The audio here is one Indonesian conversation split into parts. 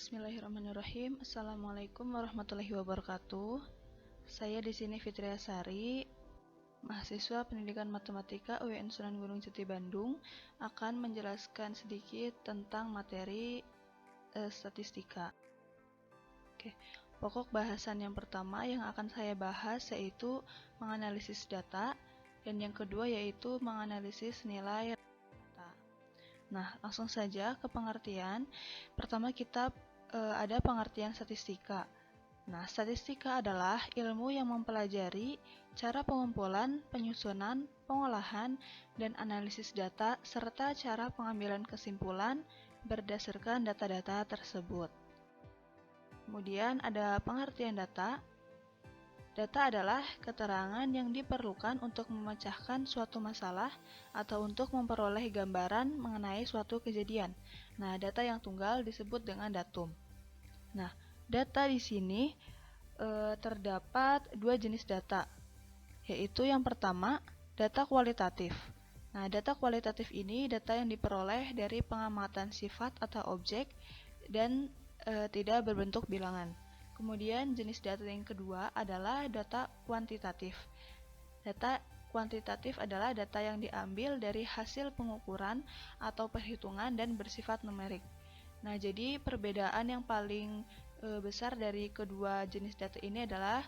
Bismillahirrahmanirrahim. Assalamualaikum warahmatullahi wabarakatuh. Saya di sini Fitria Sari, mahasiswa Pendidikan Matematika UIN Sunan Gunung Jati Bandung, akan menjelaskan sedikit tentang materi statistika. Oke, pokok bahasan yang pertama yang akan saya bahas yaitu menganalisis data, dan yang kedua yaitu menganalisis nilai data. Nah, langsung saja ke pengertian. Pertama kita ada pengertian statistika. Nah, statistika adalah ilmu yang mempelajari cara pengumpulan, penyusunan, pengolahan, dan analisis data, serta cara pengambilan kesimpulan berdasarkan data-data tersebut. Kemudian ada pengertian data. Data adalah keterangan yang diperlukan untuk memecahkan suatu masalah atau untuk memperoleh gambaran mengenai suatu kejadian. Nah, data yang tunggal disebut dengan datum. Nah, data di sini terdapat dua jenis data, yaitu yang pertama, data kualitatif. Nah, data kualitatif ini data yang diperoleh dari pengamatan sifat atau objek dan tidak berbentuk bilangan. Kemudian jenis data yang kedua adalah data kuantitatif. Data kuantitatif adalah data yang diambil dari hasil pengukuran atau perhitungan dan bersifat numerik. Nah, jadi perbedaan yang paling besar dari kedua jenis data ini adalah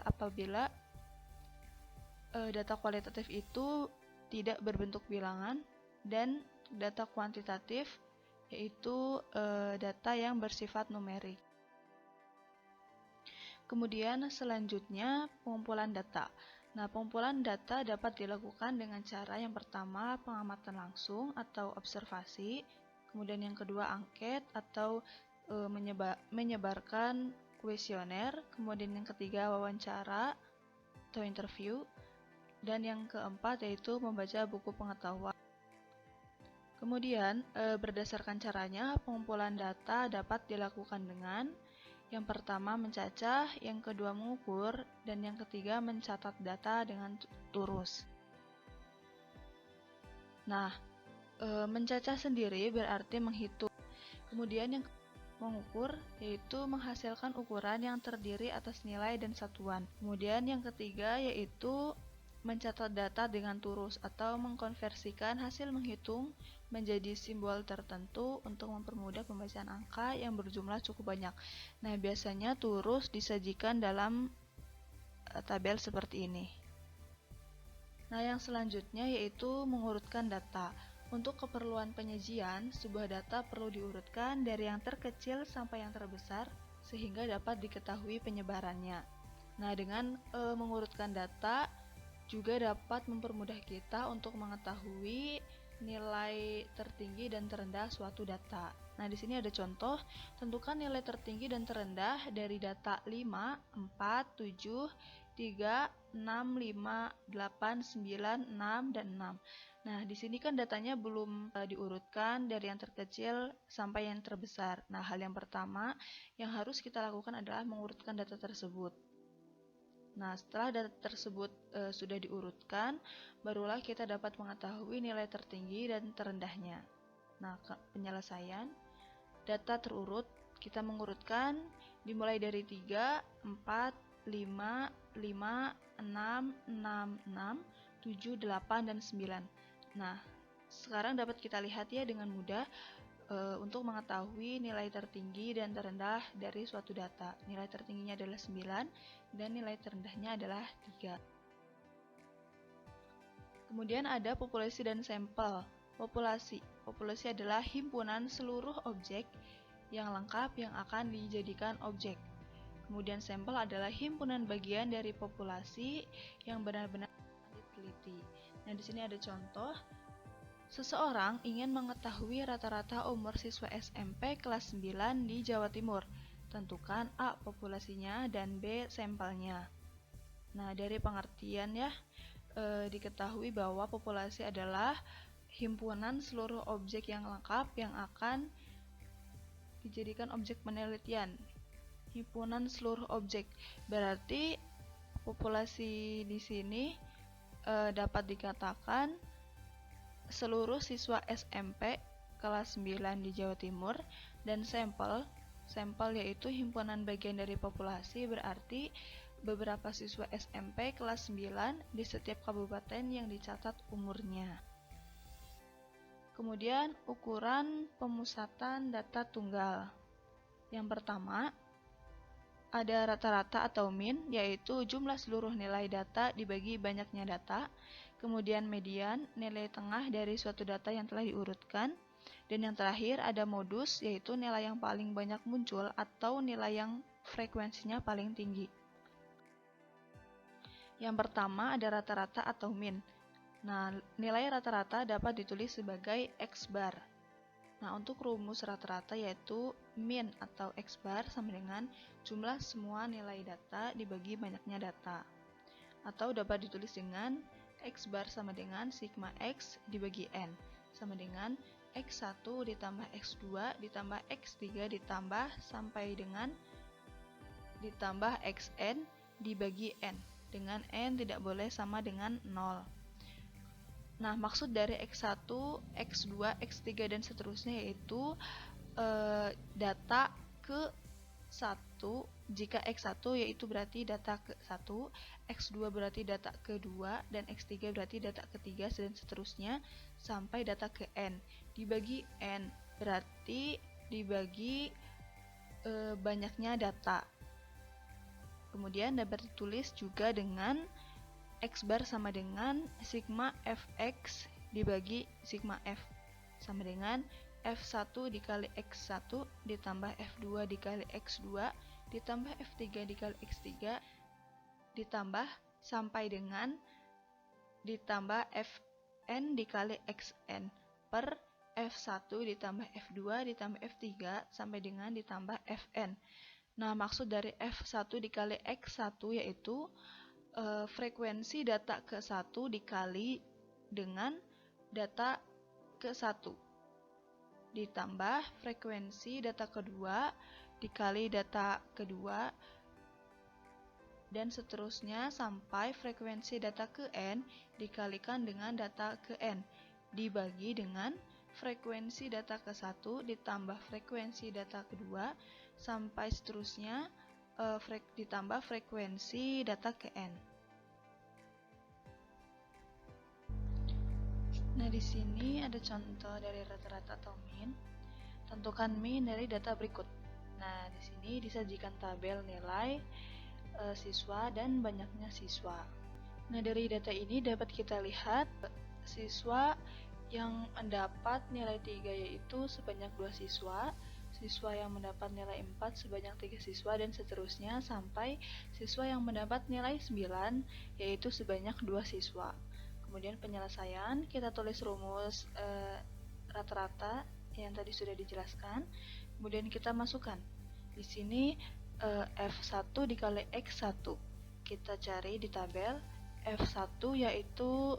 apabila data kualitatif itu tidak berbentuk bilangan, dan data kuantitatif yaitu data yang bersifat numerik. Kemudian selanjutnya pengumpulan data. Nah, pengumpulan data dapat dilakukan dengan cara yang pertama pengamatan langsung atau observasi, kemudian yang kedua angket atau menyebarkan kuesioner, kemudian yang ketiga wawancara atau interview, dan yang keempat yaitu membaca buku pengetahuan. Kemudian berdasarkan caranya pengumpulan data dapat dilakukan dengan yang pertama mencacah, yang kedua mengukur, dan yang ketiga mencatat data dengan turus. Nah, mencacah sendiri berarti menghitung. Kemudian yang mengukur yaitu menghasilkan ukuran yang terdiri atas nilai dan satuan. Kemudian yang ketiga yaitu mencatat data dengan turus atau mengkonversikan hasil menghitung menjadi simbol tertentu untuk mempermudah pembacaan angka yang berjumlah cukup banyak. Nah, biasanya turus disajikan dalam tabel seperti ini. Nah, yang selanjutnya yaitu mengurutkan data. Untuk keperluan penyajian, sebuah data perlu diurutkan dari yang terkecil sampai yang terbesar sehingga dapat diketahui penyebarannya. Nah, dengan mengurutkan data juga dapat mempermudah kita untuk mengetahui nilai tertinggi dan terendah suatu data. Nah, di sini ada contoh, tentukan nilai tertinggi dan terendah dari data 5, 4, 7, 3, 6, 5, 8, 9, 6, dan 6. Nah, di sini kan datanya belum diurutkan dari yang terkecil sampai yang terbesar. Nah, hal yang pertama yang harus kita lakukan adalah mengurutkan data tersebut. Nah, setelah data tersebut sudah diurutkan, barulah kita dapat mengetahui nilai tertinggi dan terendahnya. Nah, penyelesaian data terurut kita mengurutkan dimulai dari 3, 4, 5, 5, 6, 6, 6, 7, 8, dan 9. Nah, sekarang dapat kita lihat ya dengan mudah untuk mengetahui nilai tertinggi dan terendah dari suatu data. Nilai tertingginya adalah 9 dan nilai terendahnya adalah 3. Kemudian ada populasi dan sampel. Populasi adalah himpunan seluruh objek yang lengkap yang akan dijadikan objek. Kemudian sampel adalah himpunan bagian dari populasi yang benar-benar diteliti. Nah, di sini ada contoh. Seseorang ingin mengetahui rata-rata umur siswa SMP kelas 9 di Jawa Timur. Tentukan A populasinya dan B sampelnya. Nah, dari pengertian ya, diketahui bahwa populasi adalah himpunan seluruh objek yang lengkap yang akan dijadikan objek penelitian. Himpunan seluruh objek berarti populasi di sini dapat dikatakan seluruh siswa SMP kelas 9 di Jawa Timur, dan sampel sampel yaitu himpunan bagian dari populasi, berarti beberapa siswa SMP kelas 9 di setiap kabupaten yang dicatat umurnya. Kemudian ukuran pemusatan data tunggal. Yang pertama, ada rata-rata atau min, yaitu jumlah seluruh nilai data dibagi banyaknya data. Kemudian median, nilai tengah dari suatu data yang telah diurutkan. Dan yang terakhir ada modus, yaitu nilai yang paling banyak muncul atau nilai yang frekuensinya paling tinggi. Yang pertama ada rata-rata atau min. Nah, nilai rata-rata dapat ditulis sebagai X bar. Nah, untuk rumus rata-rata yaitu min atau X bar sama dengan jumlah semua nilai data dibagi banyaknya data. Atau dapat ditulis dengan X bar sama dengan sigma X dibagi N, sama dengan X1 ditambah X2 ditambah X3 ditambah sampai dengan ditambah Xn dibagi N, dengan N tidak boleh sama dengan 0. Nah, maksud dari X1, X2, X3, dan seterusnya yaitu data ke 1. Jika X1 yaitu berarti data ke 1, X2 berarti data ke 2, dan X3 berarti data ke 3, dan seterusnya sampai data ke N. Dibagi N berarti dibagi banyaknya data. Kemudian dapat ditulis juga dengan X bar sama dengan sigma Fx dibagi sigma F, sama dengan F1 dikali X1 ditambah F2 dikali X2 ditambah F3 dikali X3 ditambah sampai dengan ditambah Fn dikali Xn per F1 ditambah F2 ditambah F3 sampai dengan ditambah Fn. Nah, maksud dari F1 dikali X1 yaitu frekuensi data ke 1 dikali dengan data ke 1 ditambah frekuensi data kedua dikali data kedua dan seterusnya sampai frekuensi data ke N dikalikan dengan data ke N dibagi dengan frekuensi data ke 1 ditambah frekuensi data kedua sampai seterusnya ditambah frekuensi data ke N. Nah, di sini ada contoh dari rata-rata atau min. Tentukan min dari data berikut. Nah, di sini disajikan tabel nilai siswa dan banyaknya siswa. Nah, dari data ini dapat kita lihat siswa yang mendapat nilai 3 yaitu sebanyak 2 siswa, siswa yang mendapat nilai 4 sebanyak 3 siswa, dan seterusnya sampai siswa yang mendapat nilai 9 yaitu sebanyak 2 siswa. Kemudian penyelesaian, kita tulis rumus rata-rata yang tadi sudah dijelaskan. Kemudian kita masukkan. Di sini F1 dikali X1. Kita cari di tabel F1 yaitu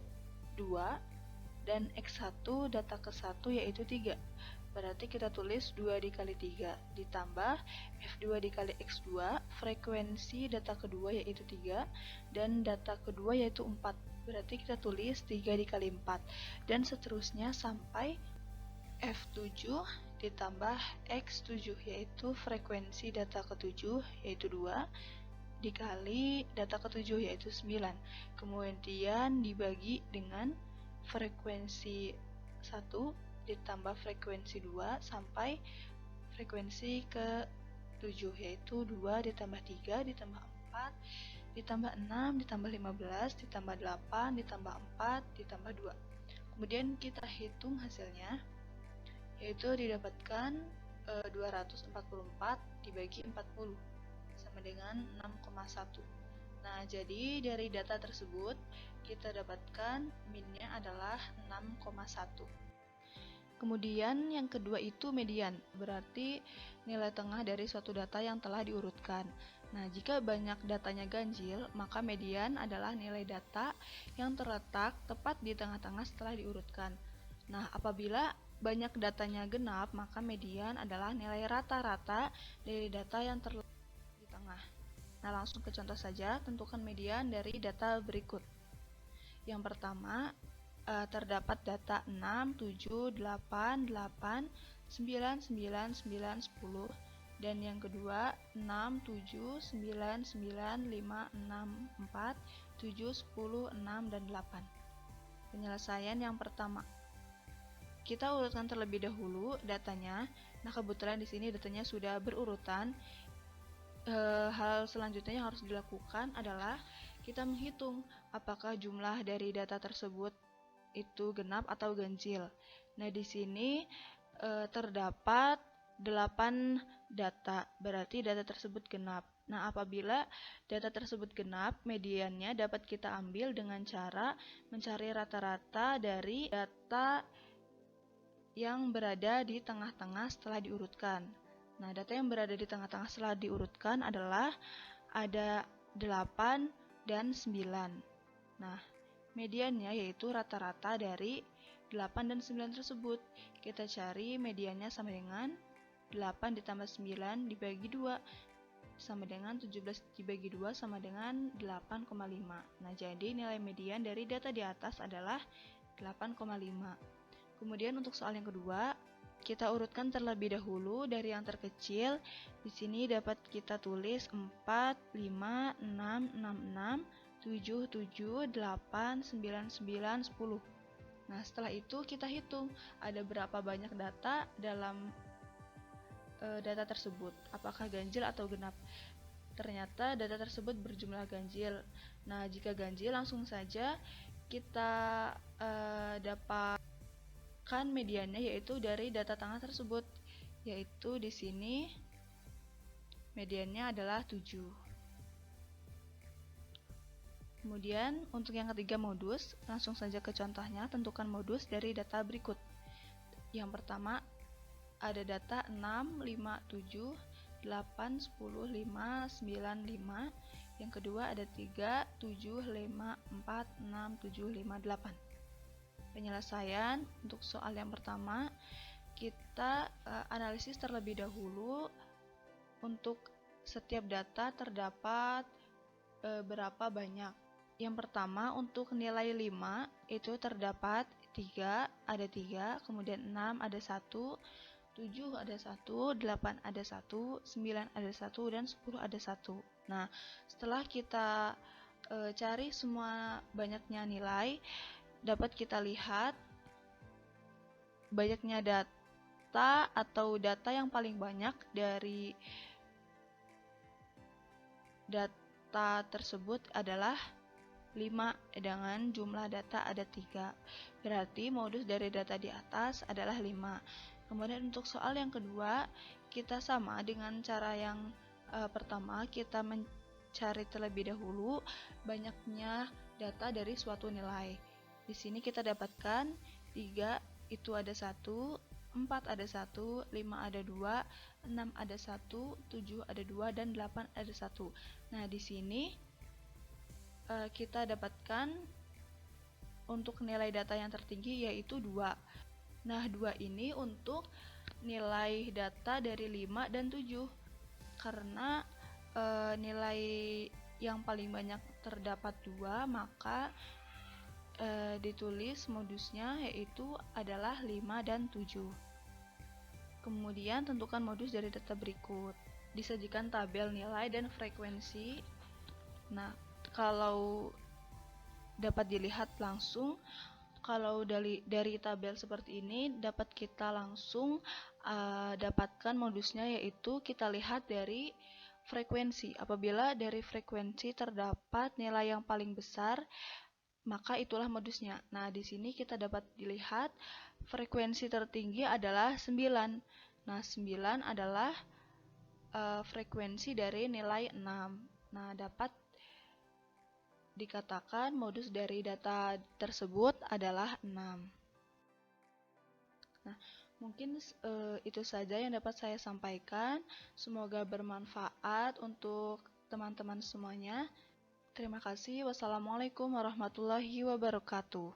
2 dan X1 data ke 1 yaitu 3. Berarti kita tulis 2 dikali 3 ditambah F2 dikali X2, frekuensi data kedua yaitu 3 dan data kedua yaitu 4. Berarti kita tulis 3 dikali 4 dan seterusnya sampai F7 ditambah X7 yaitu frekuensi data ke-7 yaitu 2 dikali data ke-7 yaitu 9. Kemudian dibagi dengan frekuensi 1 ditambah frekuensi 2 sampai frekuensi ke-7 yaitu 2 ditambah 3 ditambah 4 ditambah 6 ditambah 15 ditambah 8 ditambah 4 ditambah 2. Kemudian kita hitung hasilnya, yaitu didapatkan 244 dibagi 40 sama dengan 6,1. Nah, jadi dari data tersebut kita dapatkan minnya adalah 6,1. Kemudian yang kedua itu median, berarti nilai tengah dari suatu data yang telah diurutkan. Nah, jika banyak datanya ganjil, maka median adalah nilai data yang terletak tepat di tengah-tengah setelah diurutkan. Nah, apabila banyak datanya genap, maka median adalah nilai rata-rata dari data yang terletak di tengah. Nah, langsung ke contoh saja, tentukan median dari data berikut. Yang pertama, terdapat data 6, 7, 8, 8, 9, 9, 9, 10, Dan yang kedua 6, 7, 9, 9, 5, 6, 4, 7, 10, 6, dan 8. Penyelesaian yang pertama, kita urutkan terlebih dahulu datanya. Nah, kebetulan di sini datanya sudah berurutan. Hal selanjutnya yang harus dilakukan adalah kita menghitung apakah jumlah dari data tersebut itu genap atau ganjil. Nah, di sini terdapat 8 data, berarti data tersebut genap. Nah, apabila data tersebut genap, mediannya dapat kita ambil dengan cara mencari rata-rata dari data yang berada di tengah-tengah setelah diurutkan. Nah, data yang berada di tengah-tengah setelah diurutkan adalah ada 8 dan 9. Nah, mediannya yaitu rata-rata dari 8 dan 9 tersebut. Kita cari mediannya sama dengan 8 ditambah 9 dibagi 2 sama dengan 17 dibagi 2 sama dengan 8,5. Nah, jadi nilai median dari data di atas adalah 8,5. Kemudian untuk soal yang kedua, kita urutkan terlebih dahulu dari yang terkecil. Di sini dapat kita tulis 4, 5, 6, 6, 7, 7, 8, 9, 9, 10. Nah, setelah itu kita hitung ada berapa banyak data dalam data tersebut, apakah ganjil atau genap. Ternyata data tersebut berjumlah ganjil. Nah, jika ganjil langsung saja kita dapatkan mediannya yaitu dari data tengah tersebut, yaitu di sini mediannya adalah 7. Kemudian untuk yang ketiga modus, langsung saja ke contohnya. Tentukan modus dari data berikut. Yang pertama ada data 6, 5, 7, 8, 10, 5, 9, 5. Yang kedua ada 3, 7, 5, 4, 6, 7, 5, 8. Penyelesaian untuk soal yang pertama, kita analisis terlebih dahulu untuk setiap data terdapat berapa banyak. Yang pertama untuk nilai 5 itu terdapat 3, ada 3, kemudian 6 ada 1, 7 ada 1, 8 ada 1, 9 ada 1, dan 10 ada 1. Nah, setelah kita cari semua banyaknya nilai, dapat kita lihat banyaknya data atau data yang paling banyak dari data tersebut adalah 5 dengan jumlah data ada 3. Berarti modus dari data di atas adalah 5. Kemudian untuk soal yang kedua, kita sama dengan cara yang pertama, kita mencari terlebih dahulu banyaknya data dari suatu nilai. Di sini kita dapatkan 3 itu ada 1, 4 ada 1, 5 ada 2, 6 ada 1, 7 ada 2, dan 8 ada 1. Nah, di sini kita dapatkan untuk nilai data yang tertinggi yaitu 2. Nah, 2 ini untuk nilai data dari 5 dan 7. Karena nilai yang paling banyak terdapat 2, maka ditulis modusnya yaitu adalah 5 dan 7. Kemudian tentukan modus dari data berikut. Disajikan tabel nilai dan frekuensi. Nah, kalau dapat dilihat langsung, kalau dari tabel seperti ini dapat kita langsung dapatkan modusnya, yaitu kita lihat dari frekuensi. Apabila dari frekuensi terdapat nilai yang paling besar, maka itulah modusnya. Nah, di sini kita dapat dilihat frekuensi tertinggi adalah 9. Nah, 9 adalah frekuensi dari nilai 6. Nah, dapat dikatakan modus dari data tersebut adalah 6. Nah, mungkin itu saja yang dapat saya sampaikan. Semoga bermanfaat untuk teman-teman semuanya. Terima kasih. Wassalamualaikum warahmatullahi wabarakatuh.